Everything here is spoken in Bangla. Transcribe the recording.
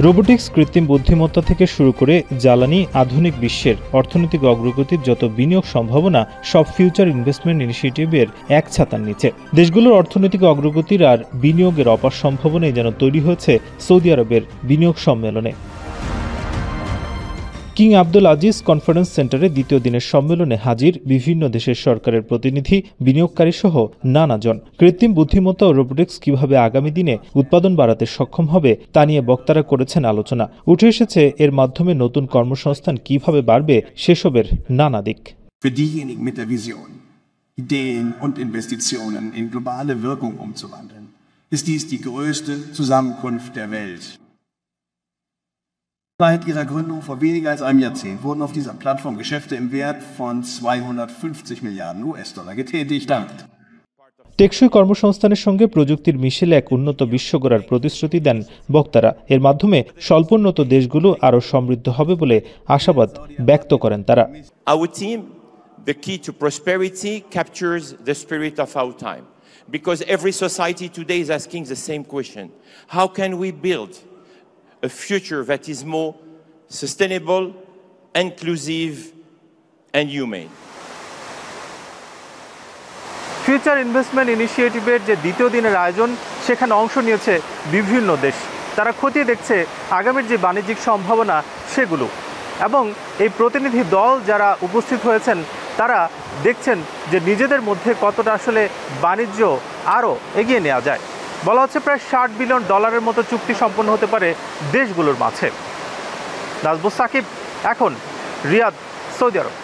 রোবোটিক্স, কৃত্রিম বুদ্ধিমত্তা থেকে শুরু করে জ্বালানি, আধুনিক বিশ্বের অর্থনৈতিক অগ্রগতির যত বিনিয়োগ সম্ভাবনা সব ফিউচার ইনভেস্টমেন্ট ইনিশিয়েটিভের এক ছাতার নিচে। দেশগুলোর অর্থনৈতিক অগ্রগতির আর বিনিয়োগের অপার সম্ভাবনাই যেন তৈরি হয়েছে সৌদি আরবের বিনিয়োগ সম্মেলনে। কিং আব্দুল আজিজ কনফারেন্স সেন্টারে দ্বিতীয় দিনের সম্মেলনে হাজির বিভিন্ন দেশের সরকারের প্রতিনিধি, বিনিয়োগকারী সহ নানাজন। কৃত্রিম বুদ্ধিমত্তা ও রোবোটিক্স কিভাবে আগামী দিনে উৎপাদন বাড়াতে সক্ষম হবে তা নিয়ে বক্তারা করেছেন আলোচনা। উঠে এসেছে এর মাধ্যমে নতুন কর্মসংস্থান কিভাবে বাড়বে সেসবের নানা দিক। Für diejenigen mit der Vision, Ideen und Investitionen in globale Wirkung umzuwandeln, ist dies die größte Zusammenkunft der Welt. Seit ihrer Gründung vor weniger als einem Jahrzehnt wurden auf dieser Plattform Geschäfte im Wert von 250 Milliarden US-Dollar getätigt. টেকসই কর্মসংস্থানের সঙ্গে প্রযুক্তির মিশেলে এক উন্নত বিশ্ব গড়ার প্রতিশ্রুতি দেন বক্তারা। এর মাধ্যমে স্বল্পোন্নত দেশগুলো আরও সমৃদ্ধ হবে বলে আশাবাদ ব্যক্ত করেন তারা। Our team, the key to prosperity, captures the spirit of our time, because every society today is asking the same question: how can we build a future that is more sustainable, inclusive and humane? Future investment ইনিশিয়েটিভের যে দ্বিতীয় দিনের আয়োজন, সেখানে অংশ নিয়েছে বিভিন্ন দেশ। তারা খতিয়ে দেখছে আগামীর যে বাণিজ্যিক সম্ভাবনা সেগুলো, এবং এই প্রতিনিধি দল যারা উপস্থিত হয়েছেন তারা দেখছেন যে নিজেদের মধ্যে কতটা আসলে বাণিজ্য আরও এগিয়ে নেওয়া যায়। বলা হচ্ছে প্রায় $60 বিলিয়ন মতো চুক্তি সম্পন্ন হতে পারে দেশগুলোর মাঝে। নাজবুস সাকিব, এখন রিয়াদ, সৌদি আরব।